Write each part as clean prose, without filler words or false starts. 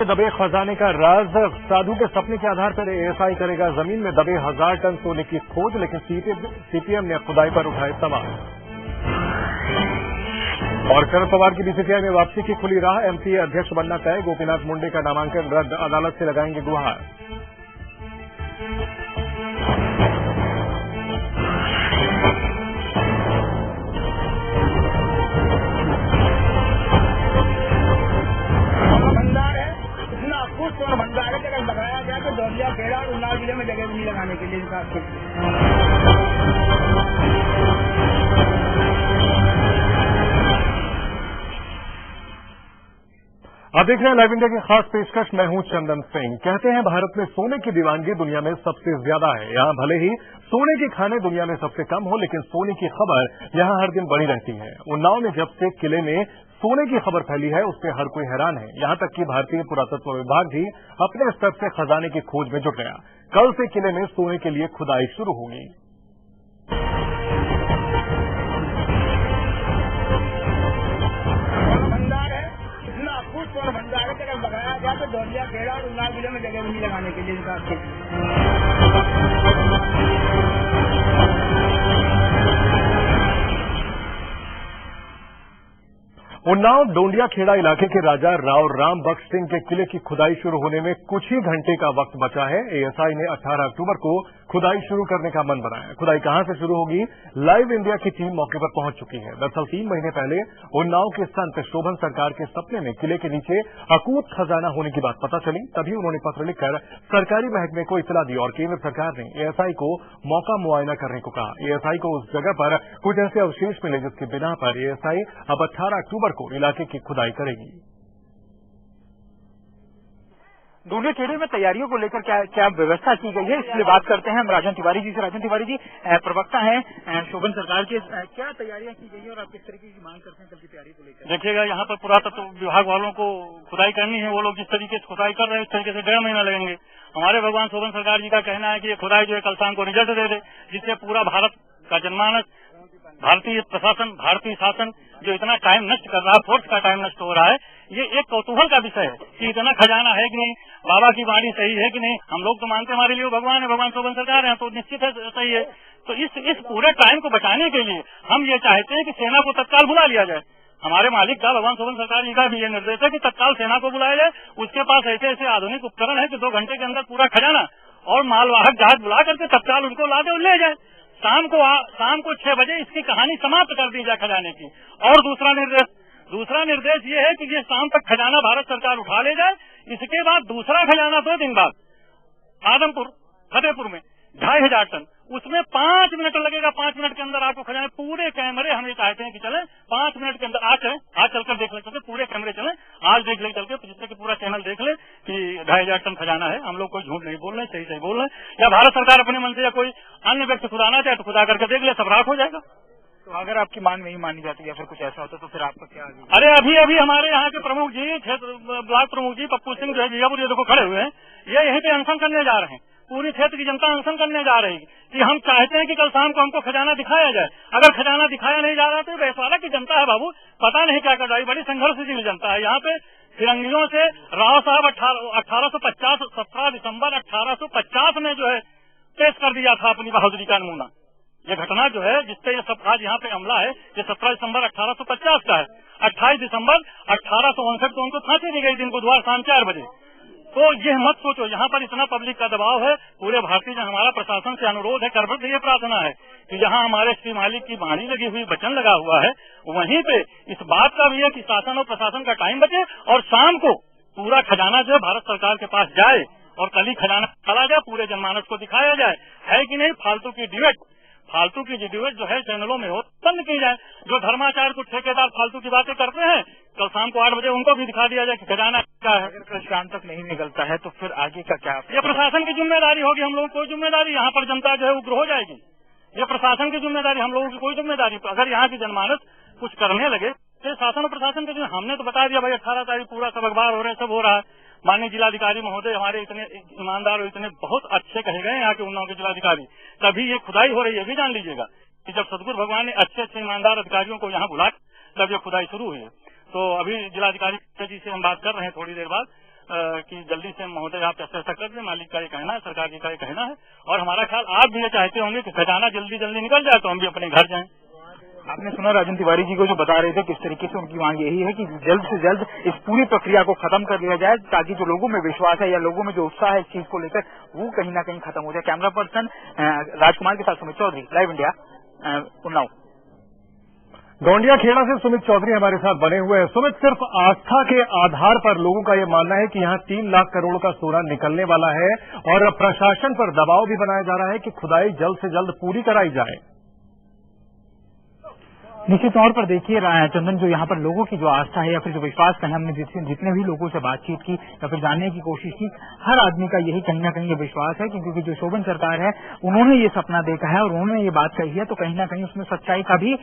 के दबे खजाने का राज। साधु के सपने के आधार पर एएसआई करेगा जमीन में दबे 1000 टन सोने की खोज, लेकिन सीपीएम ने खुदाई पर उठाए सवाल। और शरद पवार की बीसीसीआई में वापसी की खुली राह। एमसीए अध्यक्ष बनना तय। गोपीनाथ मुंडे का नामांकन रद्द। अदालत से लगाएंगे गुहार। भंडार है, अगर लगाया गया तो दौलिया खेड़ा और उन्नाव जिले में जगह नहीं लगाने के लिए हिसाब से। अब देख रहे हैं लाइव इंडिया की खास पेशकश। मैं हूं चंदन सिंह। कहते हैं भारत में सोने की दीवानगी दुनिया में सबसे ज्यादा है। यहां भले ही सोने की खाने दुनिया में सबसे कम हो, लेकिन सोने की खबर यहां हर दिन बढ़ी रहती है। उन्नाव में जब से किले में सोने की खबर फैली है, उस पर हर कोई हैरान है। यहां तक कि भारतीय पुरातत्व विभाग भी अपने स्तर से खजाने की खोज में जुट गया। कल से किले में सोने के लिए खुदाई शुरू होगी। भंडार है, इतना अद्भुत स्वर्ण भंडार है, अगर लगाया गया तो दौलिया खेड़ा और उन्नाव जिले में जगह नहीं लगाने के लिए हिसाब से। उन्नाव डोंडिया खेड़ा इलाके के राजा राव राम बख्श सिंह के किले की खुदाई शुरू होने में कुछ ही घंटे का वक्त बचा है। एएसआई ने 18 अक्टूबर को खुदाई शुरू करने का मन बनाया। खुदाई कहां से शुरू होगी? लाइव इंडिया की टीम मौके पर पहुंच चुकी है। दरअसल 3 महीने पहले उन्नाव के संत शोभन सरकार के सपने में किले के नीचे अकूत खजाना होने की बात पता चली। तभी उन्होंने पत्र लिखकर सरकारी महकमे को इतला दी और केंद्र सरकार ने एएसआई को मौका मुआयना करने को कहा। एएसआई को उस जगह पर कुछ ऐसे अवशेष मिले जिसकी बिना पर एएसआई अब 18 अक्टूबर को इलाके की खुदाई करेगी। डोंडिया खेड़े में तैयारियों को लेकर क्या व्यवस्था की गई है, इसलिए बात करते हैं हम राजन तिवारी जी से। राजन तिवारी जी, प्रवक्ता हैं शोभन सरकार के, क्या तैयारियां की गई है और आप किस तरीके की मांग करते हैं कल की तैयारी को लेकर? देखिएगा, यहाँ पर पुरातत्व विभाग वालों को खुदाई करनी है। वो लोग जिस तरीके से खुदाई कर रहे हैं, उस तरीके से 1.5 महीना लगेंगे। हमारे भगवान शोभन सरकार जी का कहना है कि ये खुदाई जो है कल शाम को रिजल्ट दे दे, जिससे पूरा भारत का जनमानस, भारतीय प्रशासन, भारतीय शासन जो इतना टाइम नष्ट कर रहा है, फोर्स का टाइम नष्ट हो रहा है, ये एक कौतूहल का विषय है कि इतना खजाना है कि नहीं, बाबा की वाणी सही है कि नहीं। हम लोग तो मानते हमारे लिए भगवान है, भगवान शोभन सरकार है, तो निश्चित है सही है। तो इस पूरे टाइम को बचाने के लिए हम ये चाहते हैं कि सेना को तत्काल बुला लिया जाए। हमारे मालिक का, भगवान शोभन सरकार जी का भी ये निर्देश है कि तत्काल सेना को बुलाया जाए। उसके पास ऐसे ऐसे आधुनिक उपकरण है कि 2 घंटे के अंदर पूरा खजाना और मालवाहक जहाज बुला करके तत्काल उनको ला दे और ले जाए। शाम को 6 बजे इसकी कहानी समाप्त कर दी जाए खजाने की। और दूसरा निर्देश ये है कि ये शाम तक खजाना भारत सरकार उठा ले जाए। इसके बाद दूसरा खजाना 2 दिन बाद आदमपुर फतेहपुर में 2500 टन, उसमें 5 मिनट लगेगा। 5 मिनट के अंदर आपको खजाना, पूरे कैमरे हम ये चाहते हैं कि चले 5 मिनट के अंदर। आज चलकर देख ले, पूरे कैमरे चले, आज देख ले चल के, जिससे कि पूरा चैनल देख ले कि 2500 टन खजाना है। हम लोग कोई झूठ नहीं बोल रहे, सही बोल रहे हैं। या भारत सरकार अपने मन से या कोई अन्य व्यक्ति खुदाना चाहे तो खुदा करके देख ले, सब राख हो जाएगा। तो अगर आपकी मांग नहीं मानी जाती या फिर कुछ ऐसा होता तो फिर आपका क्या? अरे अभी हमारे यहाँ के प्रमुख जी, क्षेत्र ब्लॉक प्रमुख जी पप्पू सिंह जो है जीजापुर, ये देखो खड़े हुए हैं, ये यहीं पे अनशन करने जा रहे हैं। पूरी क्षेत्र की जनता अनशन करने जा रही है कि हम चाहते हैं कि कल शाम को हमको खजाना दिखाया जाए। अगर खजाना दिखाया नहीं जा रहा तो बैसवाड़ा की जनता है बाबू, पता नहीं क्या कर रही, बड़ी संघर्षशील जनता है। यहाँ पे फिरंगियों से राव साहब 1850 17 दिसंबर 1850 में जो है पेश कर दिया था अपनी बहादुरी का नमूना। ये घटना जो है जिससे ये सब आज यहाँ पे हमला है, ये 17 दिसंबर 1850 का है। 28 दिसंबर 1859 को उनको फांसी दी गई, दिन बुधवार शाम 4 बजे। तो ये मत सोचो, यहाँ पर इतना पब्लिक का दबाव है। पूरे भारतीय हमारा प्रशासन से अनुरोध है, करबद्ध ये प्रार्थना है कि यहाँ हमारे श्री मालिक की वाणी लगी हुई, वचन लगा हुआ है, वहीं पे इस बात का भी है कि शासन और प्रशासन का टाइम बचे और शाम को पूरा खजाना जो है भारत सरकार के पास जाए और कल ही खजाना चला जाए, पूरे जनमानस को दिखाया जाए। है कि नहीं? फालतू की डिबेट जो है चैनलों में हो बंद की जाए। जो धर्माचार्य को ठेकेदार फालतू की बातें करते हैं, कल शाम को 8 बजे उनको भी दिखा दिया जाए कि खजाना क्या है। अगर शाम तक नहीं निकलता है तो फिर आगे का क्या? ये प्रशासन की जिम्मेदारी होगी, हम लोगों की कोई जिम्मेदारी। यहाँ पर जनता जो है उग्र हो जाएगी, ये प्रशासन की जिम्मेदारी, हम लोगों की कोई जिम्मेदारी। अगर यहाँ की जनमानस कुछ करने लगे तो शासन और प्रशासन के, हमने तो बता दिया भाई 18 तारीख पूरा सब अखबार हो रहे हैं, सब हो रहा है। माननीय जिलाधिकारी महोदय हमारे इतने ईमानदार और इतने बहुत अच्छे कहे गए यहाँ के उन्नाव के जिलाधिकारी, तभी ये खुदाई हो रही है। ये भी जान लीजिएगा कि जब सदगुरु भगवान ने अच्छे ईमानदार अधिकारियों को यहाँ बुला तब ये खुदाई शुरू हुई है। तो अभी जिलाधिकारी जी से हम बात कर रहे हैं थोड़ी देर बाद, कि जल्दी से महोदय आप ऐसा कर दें, मालिक का ये कहना है, सरकार जी का ये कहना है, और हमारा ख्याल आप भी ये चाहते होंगे कि खजाना जल्दी जल्दी निकल जाए तो हम भी अपने घर जाएं। आपने सुना राजन तिवारी जी को जो बता रहे थे, किस तरीके से उनकी मांग यही है कि जल्द से जल्द इस पूरी प्रक्रिया को खत्म कर दिया जाए, ताकि जो लोगों में विश्वास है या लोगों में जो उत्साह है इस चीज को लेकर, वो कहीं ना कहीं खत्म हो जाए। कैमरा पर्सन राजकुमार के साथ सुमित चौधरी, लाइव इंडिया, उन्नाव। गोंडिया खेड़ा से सुमित चौधरी हमारे साथ बने हुए हैं। सुमित, सिर्फ आस्था के आधार पर लोगों का ये मानना है कि यहाँ 3 लाख करोड़ का सोना निकलने वाला है और प्रशासन पर दबाव भी बनाया जा रहा है कि खुदाई जल्द से जल्द पूरी कराई जाए। निश्चित तौर पर देखिए चंदन, जो यहाँ पर लोगों की जो आस्था है या फिर जो विश्वास है, हमने जितने भी लोगों से बातचीत की या फिर जानने की कोशिश की, हर आदमी का यही कहीं ना कहीं ये विश्वास है कि क्योंकि जो शोभन सरकार है उन्होंने ये सपना देखा है और उन्होंने ये बात कही है, तो कहीं ना कहीं उसमें सच्चाई का भी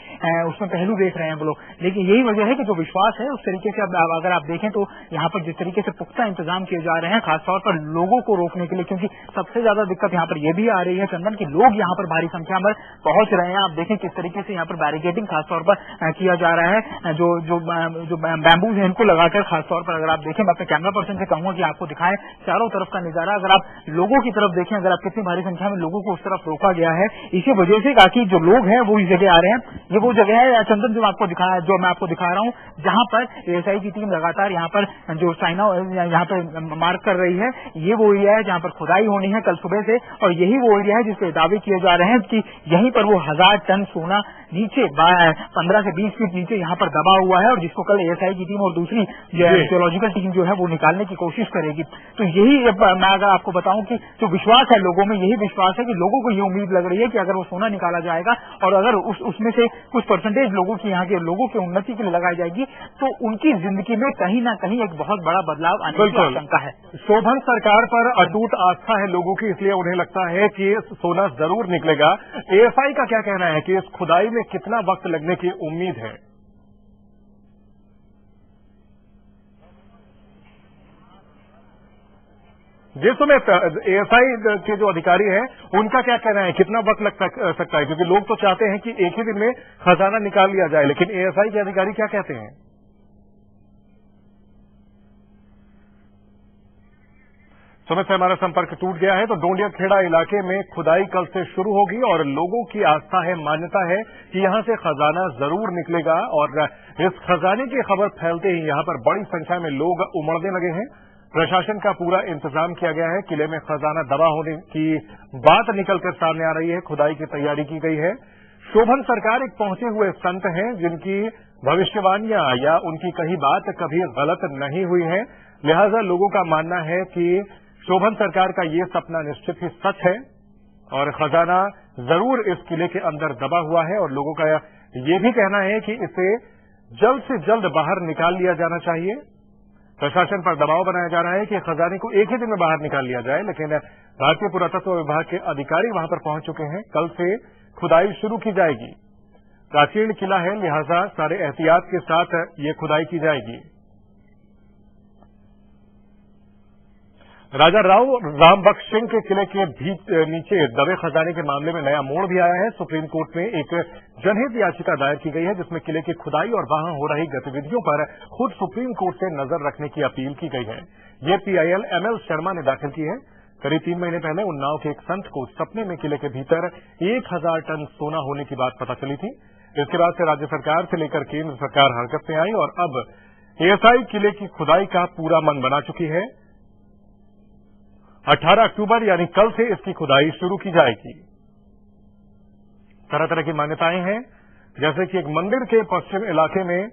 उसमें पहलू देख रहे हैं वो लोग। लेकिन यही वजह है कि जो विश्वास है उस तरीके से, अब अगर आप देखें तो यहाँ पर जिस तरीके से पुख्ता इंतजाम किए जा रहे हैं, खासतौर पर लोगों को रोकने के लिए, क्योंकि सबसे ज्यादा दिक्कत यहाँ पर यह भी आ रही है चंदन की लोग यहाँ पर भारी संख्या में पहुंच रहे हैं। आप देखें किस तरीके से यहाँ पर बैरिकेडिंग खासतौर पर किया जा रहा है, जो बैम्बूज है इनको लगाकर, खासतौर पर अगर आप देखें, मैं अपने कैमरा पर्सन से कहूंगा कि आपको दिखाएं चारों तरफ का नजारा। अगर आप लोगों की तरफ देखें, अगर आप कितनी भारी संख्या में लोगों को उस तरफ रोका गया है, इसी वजह से ताकि जो लोग हैं वो इस जगह आ रहे हैं। ये वो जगह है चंदन जो मैं आपको दिखा रहा हूँ, जहां पर एएसआई की टीम लगातार यहाँ पर जो साइना यहाँ पर मार्क कर रही है। ये वो एरिया है जहाँ पर खुदाई होनी है कल सुबह से, और यही वो एरिया है जिसपे दावे किए जा रहे हैं कि यहीं पर वो 1000 टन सोना नीचे 15 से 20 फीट नीचे यहाँ पर दबा हुआ है, और जिसको कल एएसआई की टीम और दूसरी जियोलॉजिकल टीम जो है वो निकालने की कोशिश करेगी। तो यही मैं अगर आपको बताऊं कि जो विश्वास है लोगों में, यही विश्वास है कि लोगों को ये उम्मीद लग रही है कि अगर वो सोना निकाला जाएगा और अगर उसमें से कुछ परसेंटेज लोगों की, यहाँ के लोगों की उन्नति के लिए लगाई जाएगी, तो उनकी जिंदगी में कहीं ना कहीं एक बहुत बड़ा बदलाव आने की आशंका है। शोभन सरकार पर अटूट आस्था है लोगों की, इसलिए उन्हें लगता है कि सोना जरूर निकलेगा। एएसआई का क्या कहना है कि इस खुदाई में कितना वक्त लगने की उम्मीद है? जिस समय एएसआई के जो अधिकारी हैं उनका क्या कहना है, कितना वक्त लग सकता है? क्योंकि लोग तो चाहते हैं कि एक ही दिन में खजाना निकाल लिया जाए, लेकिन एएसआई के अधिकारी क्या कहते हैं? सुमित से हमारा संपर्क टूट गया है। तो डोंडिया खेड़ा इलाके में खुदाई कल से शुरू होगी और लोगों की आस्था है, मान्यता है कि यहां से खजाना जरूर निकलेगा। और इस खजाने की खबर फैलते ही यहां पर बड़ी संख्या में लोग उमड़ने लगे हैं। प्रशासन का पूरा इंतजाम किया गया है। किले में खजाना दबा होने की बात निकलकर सामने आ रही है, खुदाई की तैयारी की गई है। शोभन सरकार एक पहुंचे हुए संत हैं जिनकी भविष्यवाणियां या उनकी कही बात कभी गलत नहीं हुई है, लिहाजा लोगों का मानना है कि शोभन सरकार का ये सपना निश्चित ही सच है और खजाना जरूर इस किले के अंदर दबा हुआ है। और लोगों का ये भी कहना है कि इसे जल्द से जल्द बाहर निकाल लिया जाना चाहिए। प्रशासन पर दबाव बनाया जा रहा है कि खजाने को एक ही दिन में बाहर निकाल लिया जाए, लेकिन भारतीय पुरातत्व विभाग के अधिकारी वहां पर पहुंच चुके हैं। कल से खुदाई शुरू की जाएगी। प्राचीन किला है, लिहाजा सारे एहतियात के साथ ये खुदाई की जाएगी। राजा राम बख्श सिंह के किले के नीचे दबे खजाने के मामले में नया मोड़ भी आया है। सुप्रीम कोर्ट में एक जनहित याचिका दायर की गई है जिसमें किले की खुदाई और वहां हो रही गतिविधियों पर खुद सुप्रीम कोर्ट से नजर रखने की अपील की गई है। ये पीआईएल एमएल शर्मा ने दाखिल की है। करीब 3 महीने पहले उन्नाव के एक संत को सपने में किले के भीतर 1000 टन सोना होने की बात पता चली थी। इसके बाद से राज्य सरकार से लेकर केंद्र सरकार हरकत में आई और अब एएसआई किले की खुदाई का पूरा मन बना चुकी है। 18 अक्टूबर यानी कल से इसकी खुदाई शुरू की जाएगी। तरह तरह की मान्यताएं हैं, जैसे कि एक मंदिर के पश्चिम इलाके में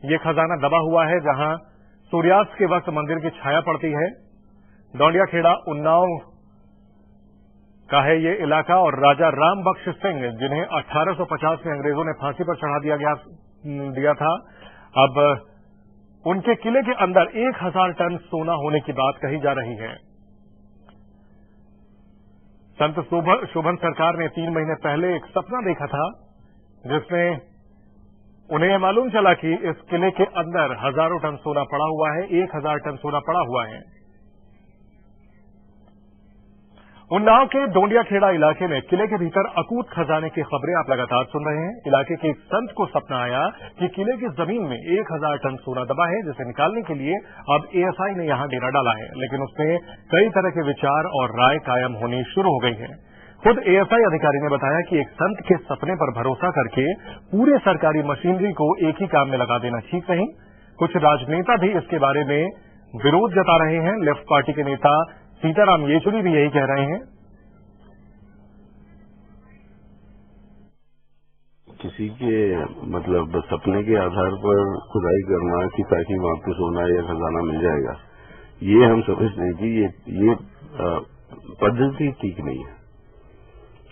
यह खजाना दबा हुआ है जहां सूर्यास्त के वक्त मंदिर की छाया पड़ती है। डोंडिया खेड़ा उन्नाव का है ये इलाका और राजा राम बख्श सिंह, जिन्हें 1850 में अंग्रेजों ने फांसी पर चढ़ा दिया था, अब उनके किले के अंदर 1000 टन सोना होने की बात कही जा रही है। संत शोभन सरकार ने 3 महीने पहले एक सपना देखा था जिसमें उन्हें यह मालूम चला कि इस किले के अंदर हजारों टन सोना पड़ा हुआ है, 1000 टन सोना पड़ा हुआ है। उन्नाव के डोंडियाखेड़ा इलाके में किले के भीतर अकूत खजाने की खबरें आप लगातार सुन रहे हैं। इलाके के एक संत को सपना आया कि किले की जमीन में 1000 टन सोना दबा है, जिसे निकालने के लिए अब एएसआई ने यहां डेरा डाला है, लेकिन उसमें कई तरह के विचार और राय कायम होनी शुरू हो गई है। खुद एएसआई अधिकारी ने बताया कि एक संत के सपने पर भरोसा करके पूरे सरकारी मशीनरी को एक ही काम में लगा देना ठीक नहीं। कुछ राजनेता भी इसके बारे में विरोध जता रहे हैं। लेफ्ट पार्टी के नेता सीताराम येचुरी भी यही कह रहे हैं। किसी के मतलब सपने के आधार पर खुदाई करना कि ताकि वहां पे सोना या खजाना मिल जाएगा, ये हम समझते हैं कि ये पद्धति ठीक नहीं है।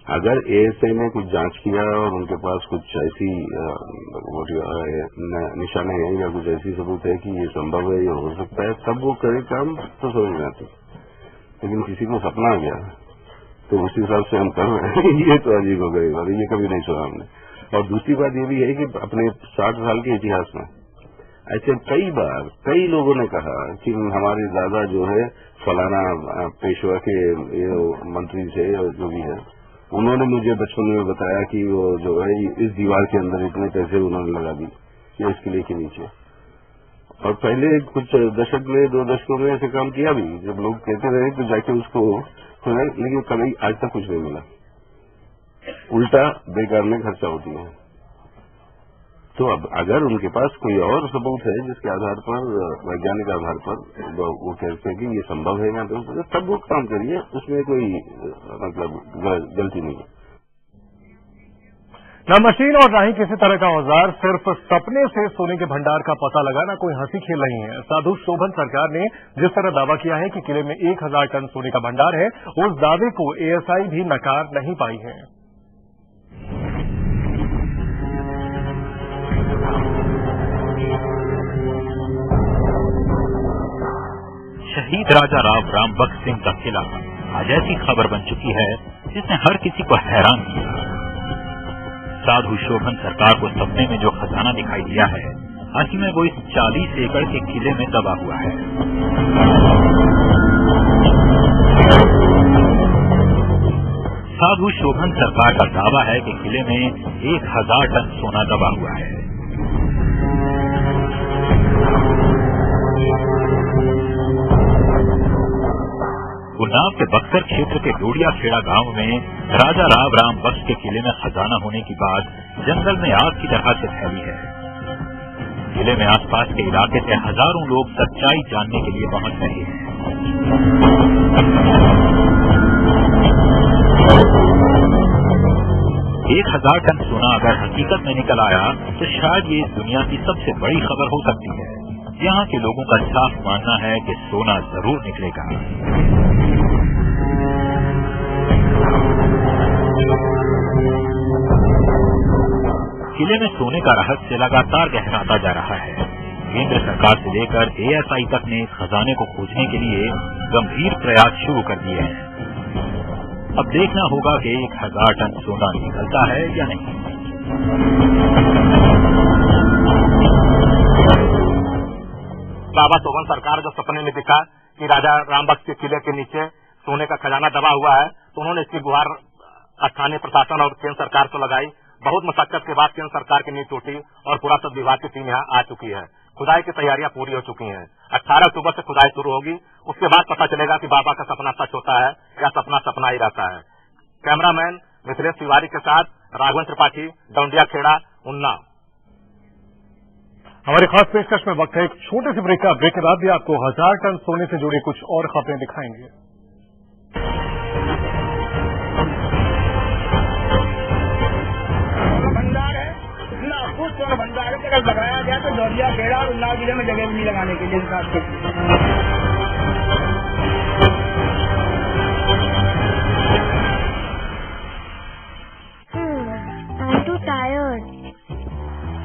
अगर एएसआई ने कुछ जांच किया और उनके पास कुछ ऐसी निशाने हैं या कुछ ऐसी सबूत है कि ये संभव है, ये हो सकता है, तब वो करे काम तो समझ में आती। लेकिन किसी को सपना आ गया तो उस हिसाब से हम कर रहे हैं, ये तो अजीब हो गई बात, ये कभी नहीं सुना हमने। और दूसरी बात ये भी है कि अपने 60 साल के इतिहास में ऐसे कई बार कई लोगों ने कहा कि हमारे दादा जो है फलाना पेशवा के मंत्री से जो भी है, उन्होंने मुझे बचपन में बताया कि वो जो है इस दीवार के अंदर इतने पैसे उन्होंने लगा दी या इस किले के नीचे। और पहले कुछ दशक में 2 दशकों में ऐसे काम किया भी, जब लोग कहते रहे तो जाके उसको सुना, लेकिन कभी आज तक कुछ नहीं मिला, उल्टा बेकार में खर्चा होती है। तो अब अगर उनके पास कोई और सबूत है जिसके आधार पर, वैज्ञानिक आधार पर वो कहते हैं कि ये संभव है या तो तब वो काम करिए, उसमें कोई मतलब गलती नहीं है। न मशीन और न ही किसी तरह का औजार, सिर्फ सपने से सोने के भंडार का पता लगाना कोई हंसी खेल नहीं है। साधु शोभन सरकार ने जिस तरह दावा किया है कि किले में 1000 टन सोने का भंडार है, उस दावे को एएसआई भी नकार नहीं पाई है। शहीद राजा राम बख्श सिंह का किला आज ऐसी खबर बन चुकी है जिसने हर किसी को हैरान किया। साधु शोभन सरकार को सपने में जो खजाना दिखाई दिया है, असल में वो इस 40 एकड़ के किले में दबा हुआ है। साधु शोभन सरकार का दावा है कि किले में 1000 टन सोना दबा हुआ है। उन्नाव के बक्सर क्षेत्र के डोंडियाखेड़ा गांव में राजा राम बख्श के किले में खजाना होने की बात जंगल में आग की तरह से फैली है। किले में आसपास के इलाके से हजारों लोग सच्चाई जानने के लिए पहुंच रहे हैं। 1000 टन सोना अगर हकीकत में निकल आया तो शायद ये इस दुनिया की सबसे बड़ी खबर हो सकती है। यहाँ के लोगों का साफ मानना है कि सोना जरूर निकलेगा। किले में सोने का रहस्य लगातार गहराता जा रहा है। केंद्र सरकार से लेकर एएसआई तक ने इस खजाने को खोजने के लिए गंभीर प्रयास शुरू कर दिए हैं। अब देखना होगा कि 1000 टन सोना निकलता है या नहीं। बाबा शोभन सरकार जो सपने में दिखा कि राजा राम बख्श के किले के नीचे सोने का खजाना दबा हुआ है, तो उन्होंने इसकी गुहार स्थानीय प्रशासन और केंद्र सरकार को लगाई। बहुत मशक्कत के बाद केंद्र सरकार की नींद टूटी और पुरातत्व विभाग की टीम यहाँ आ चुकी है। खुदाई की तैयारियां पूरी हो चुकी हैं। 18 अक्टूबर से खुदाई शुरू होगी। उसके बाद पता चलेगा कि बाबा का सपना सच होता है या सपना ही रहता है। कैमरामैन मिथिलेश तिवारी के साथ राघवन त्रिपाठी, डोंडियाखेड़ा, उन्नाव। हमारे खास पेशकश में वक्त है एक छोटे से ब्रेक का। ब्रेक के बाद भी आपको 1000 टन सोने से जुड़ी कुछ और खबरें दिखाएंगे। भंडार है, इतना अद्भुत स्वर्ण भंडार है, अगर लगाया गया तो डोंडियाखेड़ा और उन्नाव जिले में जगह नहीं लगाने के लिए।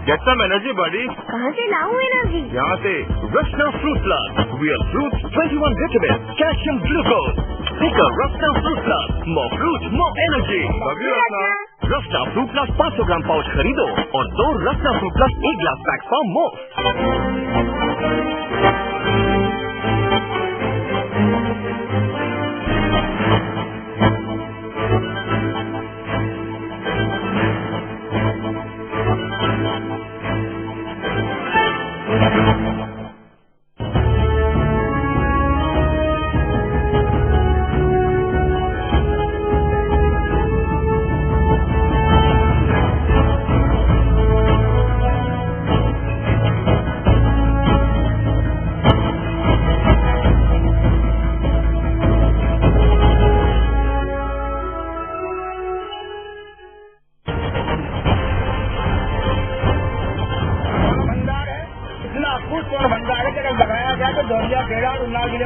Get some energy, buddy. कहाँ से लाऊं एनर्जी? यहाँ से Rustna Fruit Plus. Real fruits, 21 vitamins, calcium, glucose. Take a Rustna Fruit Plus. More fruit, more energy. Love you, Rustna. Rustna Fruit Plus 500 gram pouch खरीदो और 2 Rustna Fruit Plus 1 glass pack for most.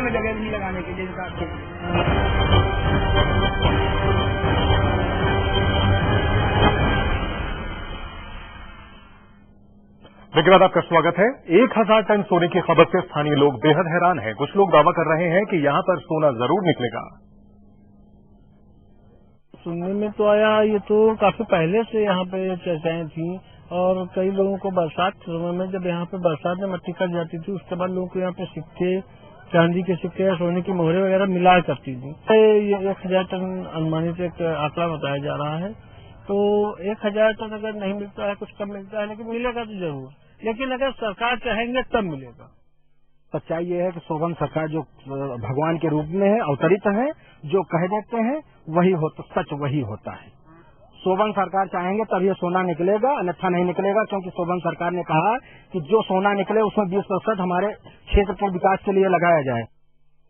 जिले में जगह नहीं लगाने के लिए हिसाब से। इसके बाद आपका स्वागत है। 1000 टन सोने की खबर से स्थानीय लोग बेहद हैरान हैं। कुछ लोग दावा कर रहे हैं कि यहां पर सोना जरूर निकलेगा। सुनने में तो आया, ये तो काफी पहले से यहाँ पे चर्चाएं थी और कई लोगों को बरसात के समय में जब यहाँ पे बरसात में मट्टी कट जाती थी उसके बाद लोगों को यहाँ पे सिक्के, चांदी के सिक्के या सोने की मोहरें वगैरह मिला करती थी। ये 1000 टन अनुमानित एक आंकड़ा बताया जा रहा है। तो 1000 टन अगर नहीं मिलता है, कुछ कम मिलता है, लेकिन मिलेगा तो जरूर। लेकिन अगर सरकार चाहेंगे तब मिलेगा। सच्चाई ये है कि शोभन सरकार जो भगवान के रूप में है, अवतरित है, जो कह देते हैं वही होता, सच वही होता है। शोभन सरकार चाहेंगे तब ये सोना निकलेगा, अन्यथा नहीं निकलेगा, क्योंकि शोभन सरकार ने कहा कि जो सोना निकले उसमें 20% हमारे क्षेत्र के विकास के लिए लगाया जाए।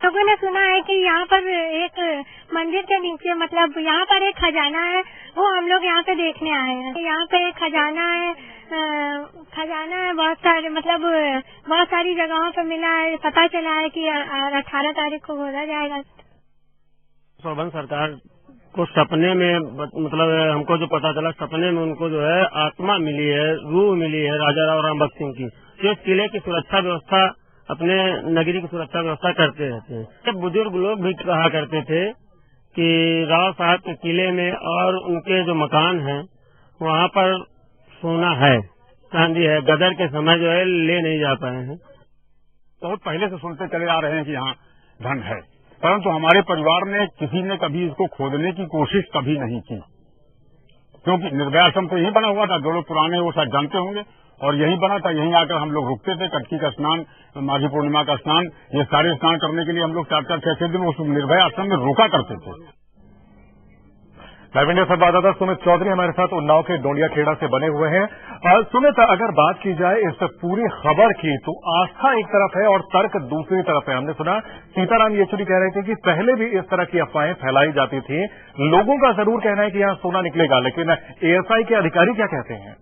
लोगों ने सुना है कि यहाँ पर एक मंदिर के नीचे, मतलब यहाँ पर एक खजाना है, वो हम लोग यहाँ पे देखने आए हैं। यहाँ पे एक खजाना है, बहुत सारे, मतलब बहुत सारी जगहों पे मिला है। पता चला है कि 18 तारीख को खोला जाएगा। शोभन सरकार को सपने में, मतलब हमको जो पता चला, सपने में उनको जो है आत्मा मिली है, रूह मिली है राजा राव राम बख्श सिंह की, जो किले की सुरक्षा व्यवस्था, अपने नगरी की सुरक्षा व्यवस्था करते रहते हैं। जब बुजुर्ग लोग भी कहा करते थे कि राव साहब के किले में और उनके जो मकान हैं वहाँ पर सोना है, चांदी है, गदर के समय जो है ले नहीं जा पाए हैं। बहुत पहले से सुनते चले आ रहे हैं कि यहाँ धन है, परंतु हमारे परिवार ने किसी ने कभी इसको खोदने की कोशिश कभी नहीं की, क्योंकि निर्भया आश्रम तो यही बना हुआ था। जो लोग पुराने वो शायद जानते होंगे, और यही बना था। यहीं आकर हम लोग रुकते थे। कटकी का स्नान, माघी पूर्णिमा का स्नान, ये सारे स्नान करने के लिए हम लोग 4-4, 6-6 दिन उस निर्भया आश्रम में रुका करते थे। लाइव इंडिया संवाददाता सुमित चौधरी हमारे साथ उन्नाव के डोंडिया खेड़ा से बने हुए हैं। सुमित, अगर बात की जाए इस पूरी खबर की, तो आस्था एक तरफ है और तर्क दूसरी तरफ है। हमने सुना सीताराम येचुरी कह रहे थे कि पहले भी इस तरह की अफवाहें फैलाई जाती थी। लोगों का जरूर कहना है कि यहाँ सोना निकलेगा, लेकिन एएसआई के अधिकारी क्या कहते हैं?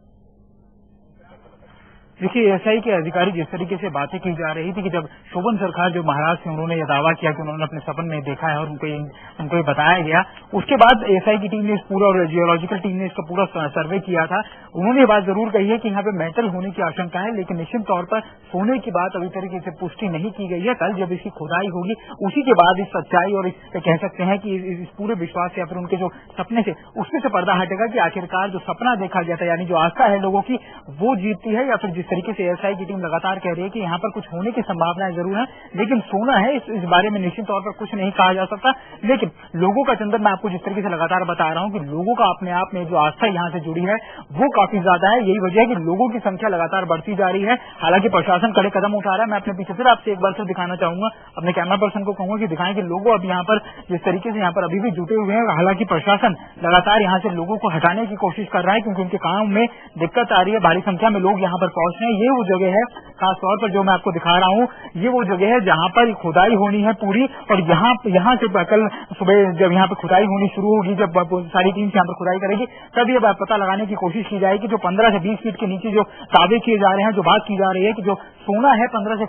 देखिए, एएसआई के अधिकारी जिस तरीके से बातें की जा रही थी कि जब शोभन सरकार जो महाराज से उन्होंने यह दावा किया कि उन्होंने अपने सपन में देखा है और उनको ये बताया गया, उसके बाद एएसआई की टीम ने इस पूरा, और जियोलॉजिकल टीम ने इसका पूरा सर्वे किया था। उन्होंने ये बात जरूर कही है कि यहाँ पे मेटल होने की आशंका है, लेकिन निश्चित तौर पर सोने की बात अभी तरीके से पुष्टि नहीं की गई है। कल जब इसकी खुदाई होगी उसी के बाद इस सच्चाई और कह सकते हैं कि इस पूरे विश्वास या फिर उनके जो सपने थे उसमें से पर्दा हटेगा कि आखिरकार जो सपना देखा गया था, यानी जो आस्था है लोगों की, वो जीतती है, या फिर जिस तरीके से एएसआई की टीम लगातार कह रही है कि यहाँ पर कुछ होने की संभावनाएं जरूर है, लेकिन सोना है, इस बारे में निश्चित तौर पर कुछ नहीं कहा जा सकता। लेकिन लोगों का, चंदन, मैं आपको जिस तरीके से लगातार बता रहा हूँ कि लोगों का अपने आप में जो आस्था यहाँ से जुड़ी है वो काफी ज्यादा है। यही वजह है कि लोगों की संख्या लगातार बढ़ती जा रही है। हालांकि प्रशासन कड़े कदम उठा रहा है। मैं अपने पीछे फिर आपसे एक बार फिर दिखाना चाहूंगा, अपने कैमरा पर्सन को कहूंगा कि दिखाएं कि लोगों अब यहाँ पर जिस तरीके से यहाँ पर अभी भी जुटे हुए हैं। हालांकि प्रशासन लगातार यहाँ से लोगों को हटाने की कोशिश कर रहा है, क्योंकि उनके काम में दिक्कत आ रही है। भारी संख्या में लोग यहाँ पर पहुंच रहे हैं। ये वो जगह है, खासतौर पर जो मैं आपको दिखा रहा हूँ, ये वो जगह है जहाँ पर खुदाई होनी है पूरी। और यहाँ से कल सुबह जब यहाँ पे खुदाई होनी शुरू होगी, जब सारी टीम यहाँ पर खुदाई करेगी, तब ये पता लगाने की कोशिश की जाएगी जो 15 से 20 फीट के नीचे जो दावे किए जा रहे हैं, जो बात की जा रही है कि जो सोना है 15 से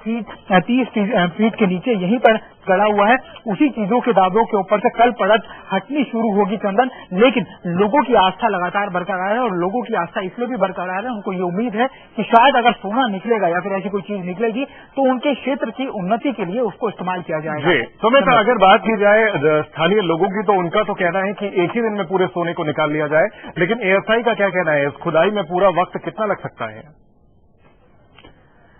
30 फीट के नीचे यहीं पर गड़ा हुआ है, उसी चीजों के दावों के ऊपर से कल परत हटनी शुरू होगी, चंदन। लेकिन लोगों की आस्था लगातार बरकरार है, और लोगों की आस्था इसलिए भी बरकरार है, उनको ये उम्मीद है कि शायद अगर सोना निकलेगा या फिर ऐसी कोई चीज निकलेगी तो उनके क्षेत्र की उन्नति के लिए उसको इस्तेमाल किया जाएगा। सुमित, अगर बात की जाए स्थानीय लोगों की, तो उनका तो कहना है कि एक ही दिन में पूरे सोने को निकाल लिया जाए, लेकिन एएसआई का क्या कहना है? इस खुदाई में पूरा वक्त कितना लग सकता है?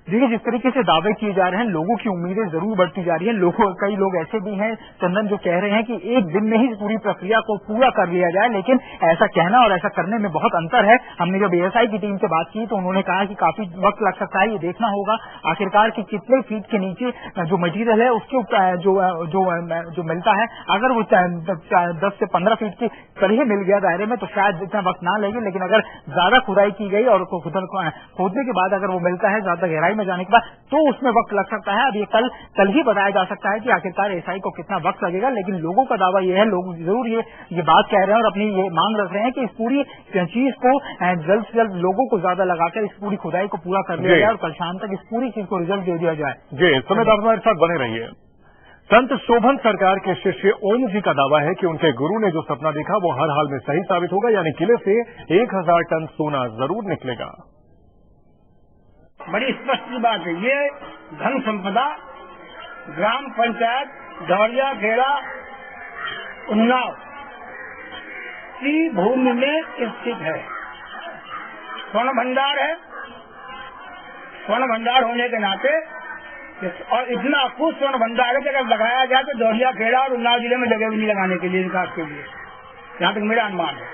देखिए, जिस तरीके से दावे किए जा रहे हैं, लोगों की उम्मीदें जरूर बढ़ती जा रही है। कई लोग ऐसे भी हैं, चंदन, जो कह रहे हैं कि एक दिन में ही पूरी प्रक्रिया को पूरा कर लिया जाए, लेकिन ऐसा कहना और ऐसा करने में बहुत अंतर है। हमने जब एएसआई की टीम से बात की तो उन्होंने कहा कि काफी वक्त लग सकता है। ये देखना होगा आखिरकार कि कितने फीट के नीचे जो मटीरियल है उसके जो मिलता है। अगर वो 10 से 15 फीट के करीब मिल गया दायरे में तो शायद इतना वक्त ना लगे, लेकिन अगर ज्यादा खुदाई की गई और खोदने के बाद अगर वो मिलता है ज्यादा गहराई में जाने के बाद, तो उसमें वक्त लग सकता है। अब ये कल ही बताया जा सकता है कि आखिरकार एएसआई को कितना वक्त लगेगा, लेकिन लोगों का दावा ये है, लोग जरूर ये बात कह रहे हैं और अपनी ये मांग रख रहे हैं कि इस पूरी चीज को जल्द से जल्द लोगों को ज्यादा लगाकर इस पूरी खुदाई को पूरा कर लिया जाए और कल शाम तक इस पूरी चीज को रिजल्ट दे दिया जाए। जी, सुमित, आप हमारे साथ बने रहिए। संत शोभन सरकार के शिष्य ओम जी का दावा है कि उनके गुरु ने जो सपना देखा वो हर हाल में सही साबित होगा, यानी किले से 1000 टन सोना जरूर निकलेगा। बड़ी स्पष्ट बात है, ये धन संपदा ग्राम पंचायत दौड़िया खेड़ा उन्नाव की भूमि में स्थित है। स्वर्ण भंडार है। स्वर्ण भंडार होने के नाते और इतना कुछ स्वर्ण भंडार है कि अगर लगाया जाए तो दौड़िया खेड़ा और उन्नाव जिले में जगह भी नहीं लगाने के लिए, विकास के लिए, जहाँ तक मेरा अनुमान है।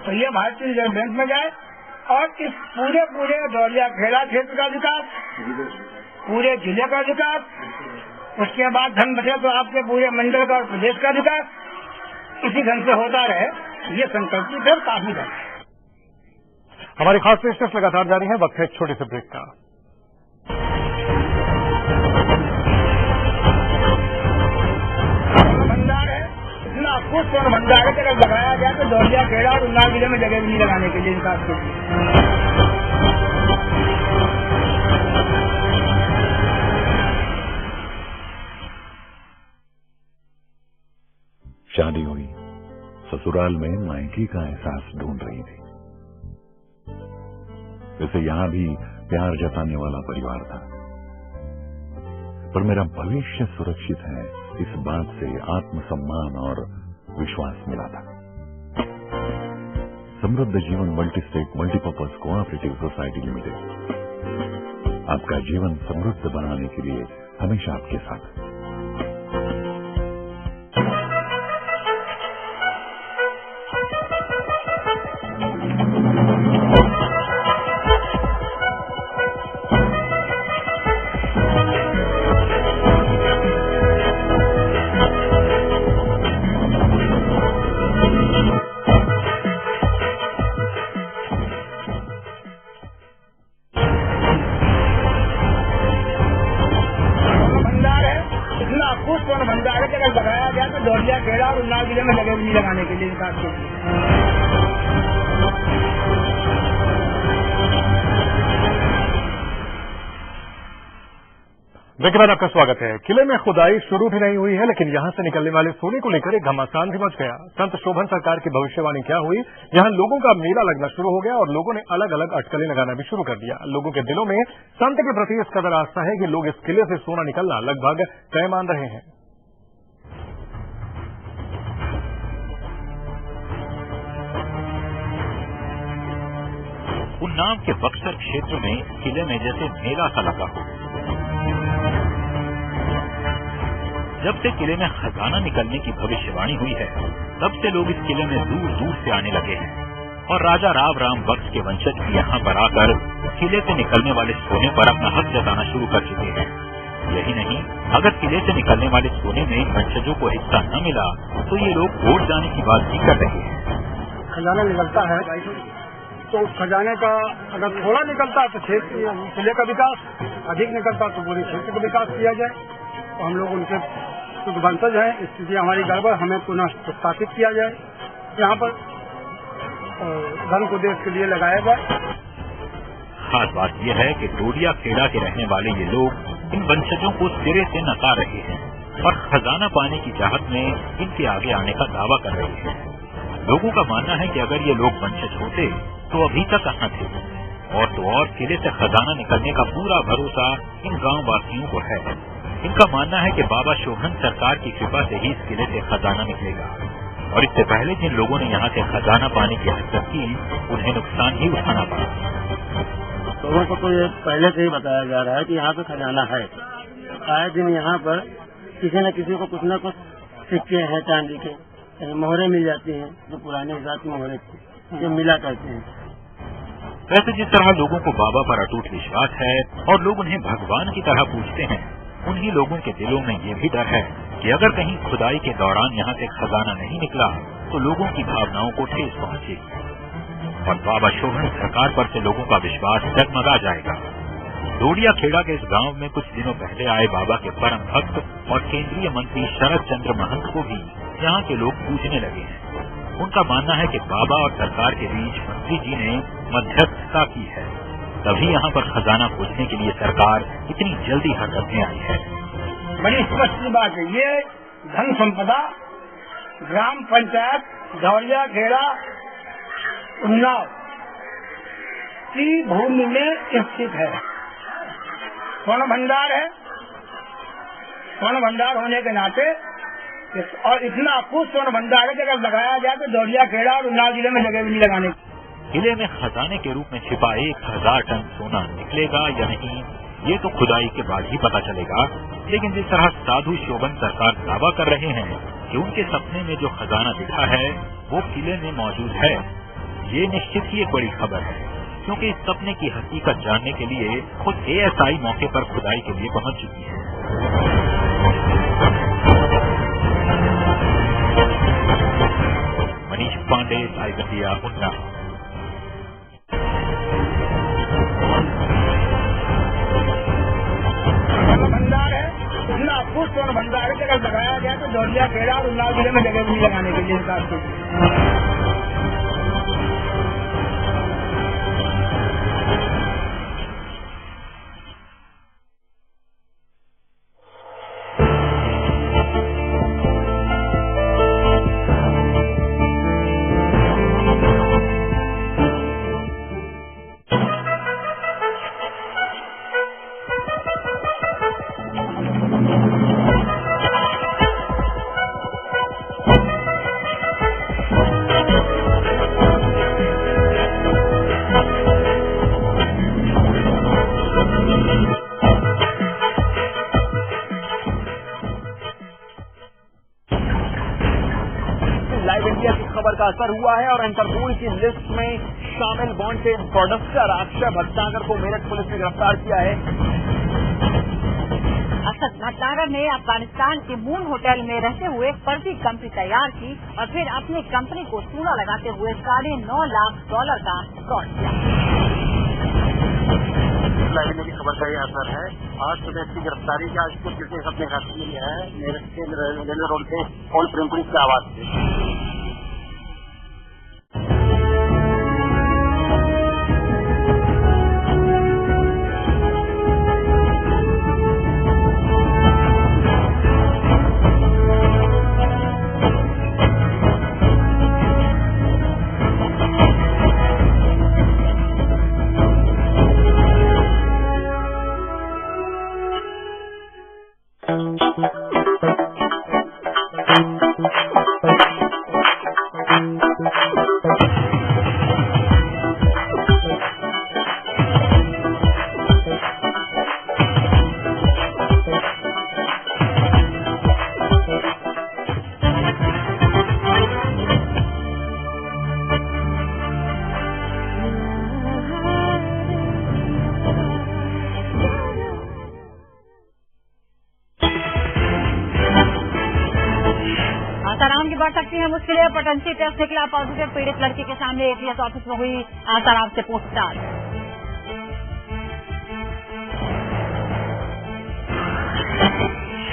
तो ये भारतीय रिजर्व बैंक में जाए और इस पूरे दौड़िया खेड़ा क्षेत्र का विकास, पूरे जिले का विकास, उसके बाद धन बचे तो आपके पूरे मंडल का और प्रदेश का विकास इसी ढंग से होता रहे, ये संकल्पित है, काफी धन है। हमारी खास पेशकश लगातार जारी है, वक्त है एक छोटे से ब्रेक का। भंडार है, इतना कुछ स्वर्ण भंडार है कि अगर लगाया जाए तो दौड़िया खेड़ा और उन्नाव जिले में जगह भी नहीं लगाने के लिए, विकास के लिए। शादी हुई, ससुराल में मायके का एहसास ढूंढ रही थी। वैसे यहां भी प्यार जताने वाला परिवार था, पर मेरा भविष्य सुरक्षित है इस बात से आत्मसम्मान और विश्वास मिला था। समृद्ध जीवन multi state multipurpose cooperative society limited आपका जीवन समृद्ध बनाने के लिए हमेशा आपके साथ। दौड़िया खेड़ा और उन्नाव जिले में जगह भी नहीं लगाने के लिए, विकास के लिए। देखिए बाद आपका स्वागत है। किले में खुदाई शुरू भी नहीं हुई है, लेकिन यहां से निकलने वाले सोने को लेकर एक घमासान भी मच गया। संत शोभन सरकार की भविष्यवाणी क्या हुई, यहां लोगों का मेला लगना शुरू हो गया और लोगों ने अलग अलग अटकलें लगाना भी शुरू कर दिया। लोगों के दिलों में संत के प्रति इस कदर आस्था है कि लोग इस किले से सोना निकलना लगभग तय मान रहे हैं। उन्नाव के बक्सर क्षेत्र में किले में जैसे मेला सा लगा हो। जब से किले में खजाना निकलने की भविष्यवाणी हुई है, तब से लोग इस किले में दूर दूर से आने लगे हैं और राजा राम बख्श के वंशज भी यहाँ पर आकर किले से निकलने वाले सोने पर अपना हक जताना शुरू कर चुके हैं। यही नहीं, अगर किले से निकलने वाले सोने में वंशजों को हिस्सा न मिला तो ये लोग वोट जाने की बात भी कर रहे हैं। खजाना निकलता है तो उस खजाने का अगर थोड़ा निकलता है तो क्षेत्र किले का विकास, अधिक निकलता तो पूरे क्षेत्र का विकास किया जाए। तो हम लोग उनके कुछ वंशज हैं, स्थिति हमारी गड़बड़, हमें पुनः स्थापित किया जाए, यहाँ पर धन को देश के लिए लगाया जाए। खास बात यह है कि डोडिया खेड़ा के रहने वाले ये लोग इन वंशजों को सिरे से नकार रहे हैं और खजाना पाने की चाहत में इनके आगे आने का दावा कर रहे हैं। लोगों का मानना है कि अगर ये लोग वंशज होते तो अभी तक कहाँ थे, और तो और किले से खजाना निकलने का पूरा भरोसा इन गांव वासियों को है। इनका मानना है कि बाबा शोभन सरकार की कृपा से ही इस किले से खजाना निकलेगा और इससे पहले जिन लोगों ने यहाँ से खजाना पाने की हरकत की उन्हें नुकसान ही उठाना पड़ा। लोगों को तो ये पहले से ही बताया जा रहा है कि यहाँ पे खजाना है। आए दिन यहाँ पर किसी न किसी को कुछ न कुछ सिक्के हैं चांदी के, मोहरे मिल जाती हैं, जो पुराने हिसाब की मोहरे जो मिला करते हैं। वैसे जिस तरह लोगों को बाबा पर अटूट विश्वास है और लोग उन्हें भगवान की तरह पूजते हैं, उन्हीं लोगों के दिलों में ये भी डर है कि अगर कहीं खुदाई के दौरान यहाँ से खजाना नहीं निकला तो लोगों की भावनाओं को ठेस पहुंचेगी और बाबा शोभन सरकार पर से लोगों का विश्वास डगमगा जाएगा। डोडिया खेड़ा के इस गांव में कुछ दिनों पहले आए बाबा के परम भक्त और केंद्रीय मंत्री शरद चंद्र महंत को भी यहाँ के लोग पूजने लगे हैं। उनका मानना है कि बाबा और सरकार के बीच मंत्री जी ने मध्यस्थता की है, तभी यहाँ पर खजाना खोजने के लिए सरकार इतनी जल्दी हरकत में आई है। बड़ी स्पष्ट बात है। ये धन संपदा ग्राम पंचायत धौलिया खेड़ा उन्नाव की भूमि में स्थित है। स्वर्ण भंडार है। स्वर्ण भंडार होने के नाते और इतना अपूर्व स्वर्ण भंडार है कि अगर लगाया जाए तो धौलिया खेड़ा और उन्नाव जिले में जगह भी नहीं लगाने। किले में खजाने के रूप में छिपा 1000 टन सोना निकलेगा या नहीं, ये तो खुदाई के बाद ही पता चलेगा। लेकिन जिस तरह साधु शोभन सरकार दावा कर रहे हैं कि उनके सपने में जो खजाना दिखा है वो किले में मौजूद है, ये निश्चित ही एक बड़ी खबर है, क्योंकि इस सपने की हकीकत जानने के लिए खुद ASI मौके पर खुदाई के लिए पहुंच चुकी है। Manish Pande, tiger India, Unnao. भंडार है, इतना अपूर्व स्वर्ण भंडार है कि अगर लगाया जाए तो धौलिया खेड़ा और उन्नाव जिले में जगह भी नहीं लगाने के लिए हिसाब से। लाइव इंडिया की खबर का असर हुआ है और इंटरपोल की लिस्ट में शामिल वांटेड प्रोड्यूसर अक्षय भटनागर को मेरठ पुलिस ने गिरफ्तार किया है। अक्षय भटनागर ने अफगानिस्तान के मून होटल में रहते हुए फर्जी कंपनी तैयार की और फिर अपनी कंपनी को चूना लगाते हुए $9.5 लाख का फ्रॉड किया। लाइव इंडिया की खबर का ये असर है। आज सुबह इसकी गिरफ्तारी का इसको किसी अपने घर से लिया है मेरठ के रेलवे रोड के ओल्ड प्रेमपुरी के आवाज से। आसाराम की बढ़ सकती है मुश्किलें। पोटेंशियल टेस्ट निकला पॉजिटिव। पीड़ित लड़की के सामने ATS ऑफिस में हुई आसाराम से पूछताछ।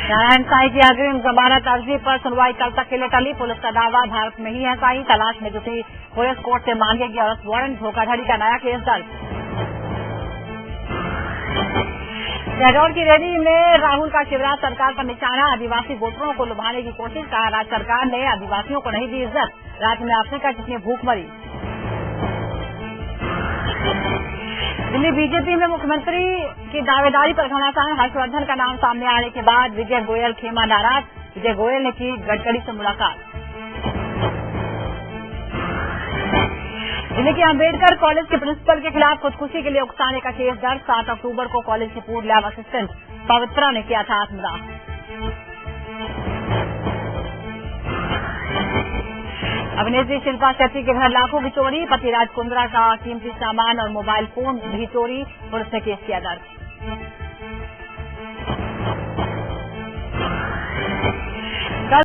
नारायण साईं की अग्रिम जमानत अर्जी पर सुनवाई कल तक के लिए टली। पुलिस का दावा भारत में ही है साईं। तलाश में जुटी पुलिस कोर्ट से मांगेगी अरेस्ट वारंट। धोखाधड़ी का नया केस दर्ज। शहडोल की रैली में राहुल का शिवराज सरकार पर निशाना। आदिवासी वोटरों को लुभाने की कोशिश। कहा राज्य सरकार ने आदिवासियों को नहीं दी इज्जत। राज्य में अफ्रीका जितनी भूखमरी। दिल्ली बीजेपी में मुख्यमंत्री की दावेदारी पर घमासान। हर्षवर्धन का नाम सामने आने के बाद विजय गोयल खेमा नाराज। विजय गोयल ने की गडकरी से मुलाकात। दिल्ली के अंबेडकर कॉलेज के प्रिंसिपल के खिलाफ खुदकुशी के लिए उकसाने का केस दर्ज। 7 अक्टूबर को कॉलेज की पूर्व लैब असिस्टेंट पवित्रा ने किया था आत्मदाह। अभिनेत्री शिल्पा शेट्टी के घर लाखों की चोरी। पति राज कुंद्रा का कीमती सामान और मोबाइल फोन भी चोरी। पुलिस ने केस किया दर्ज।